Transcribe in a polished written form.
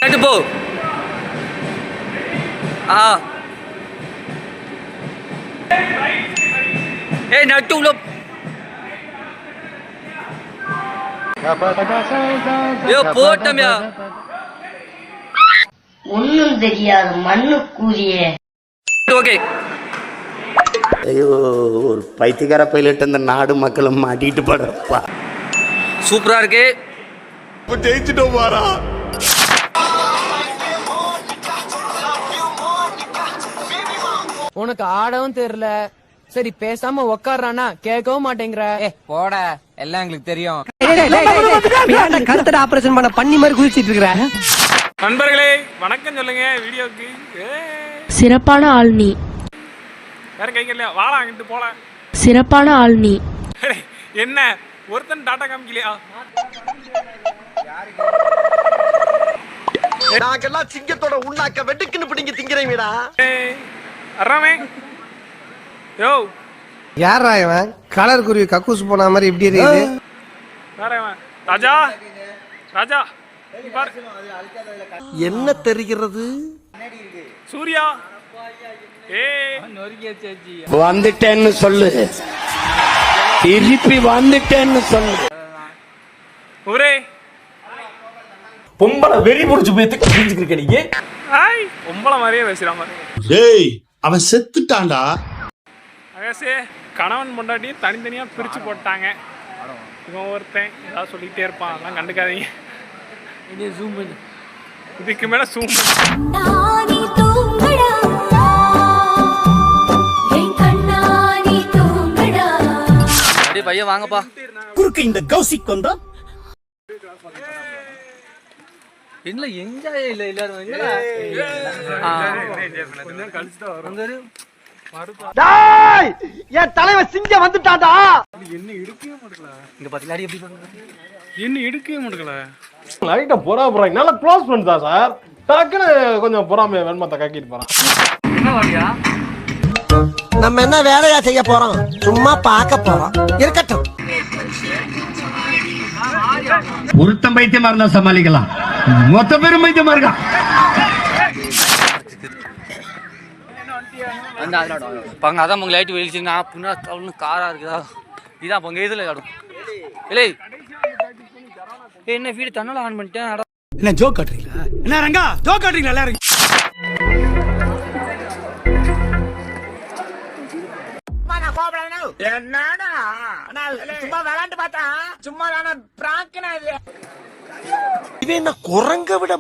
நட்டு போ. ஏய் நட்டு உள்ள போட்டமியா. ஒன்னும் தெரியாது மண்ணு கூறியே. ஓகே. ஐயோ, ஒரு பைத்தியக்கார பைலட் அந்த நாடு மக்களும் மாட்டிட்டு படுறப்பா. சூப்பரா இருக்கு. ஜெயிச்சுட்டோம் வாரா. உனக்கு ஆடவும் தெரியல, சரி பேசாம உக்காடுறானா கேட்கவும் மாட்டேங்கிற. போட, எல்லாம் எங்களுக்கு தெரியும். கருத்தட ஆபரேஷன் பண்ண பண்ணி மாதிரி குதிச்சிட்டு இருக்கிற. நண்பர்களே வணக்கம் சொல்லுங்க. வீடியோக்கு சிறப்பான ஆள் நீ. யாரும் கை இல்லையா? வாடா அங்கிட்டு போல. சிறப்பான ஆள் நீ. என்ன ஒருத்தன் டாட்டா காமிக்கலையா? நாங்கெல்லாம் சிங்கத்தோட உண்ணாக்க வெட்டுக்குன்னு பிடிங்க திங்கிறீங்கடா. அறாமே யோ யாரா இவன்? கலர் குருவி கக்கூஸ் போன மாதிரி இப்படி இருக்குது. ராஜா ராஜா பாரு. என்ன தெரிகிறது? சூர்யா வந்துட்டேன்னு சொல்லு, திருப்பி வந்துட்டேன்னு சொல்லு. ஒரே பொம்பளை வெறி முடிச்சு போய் புரிஞ்சுக்கிருக்க நீங்க. ஹாய் பொம்பளை மாதிரியே பேசுற மாதிரி. டேய் அவன் செத்துட்டான்டா. அகசே கணவன் பொண்டாட்டி தனித்தனியா பிரிச்சு போட்டாங்க. இவன் ஒருத்தன் ஏதாவது சொல்லிட்டே இருப்பான், அதெல்லாம் கண்டுக்காதீங்க. இதுக்கு மேல ஜூம் அப்படியே பையன் வாங்கப்பா. குறுக்கு இந்த கௌசிக் வந்தா இல்ல என்ஜாய் இல்ல எல்லாரும் என் தலைவன் சிங்கம் வந்துட்டாடா. என்ன எடுக்கவே மாட்டல. இங்க பாத்தீங்களா எப்படி பண்றாங்க? என்ன எடுக்கவே மாட்டல. லைட்டா பொறா போறாங்க. நல்லா க்ளோஸ் பண்ணிட்டா சார். டக்குன்னு கொஞ்சம் பொறாம வெண்மத்தை கக்கிட்டு போறான். என்ன வாடியா? நம்ம என்ன வேலையா செய்ய போறோம்? சும்மா பார்க்க போறோம். இருக்கட்டும். ஒருத்தன் பைத்தியமா இருந்தா சமாளிக்கலாம், மொத்த பேரும் பைத்தியமா இருக்கா. பங்க அதான் உங்க லைட் வெளிச்சுங்க. புண்ணா தவளு காரா இருக்குதா? இதான் பங்க இதுல ஆடும். இல்லை என்ன வீடு தன்னால ஆன் பண்ணிட்டேன். என்ன ஜோக் காட்டுறீங்களா? என்ன ரங்கா ஜோக் காட்டுறீங்களா? எல்லாரும் என்னடா சும்மா விளையாண்டு பார்த்தா சும்மா பிராங்கனா இவன் என்ன குரங்க விட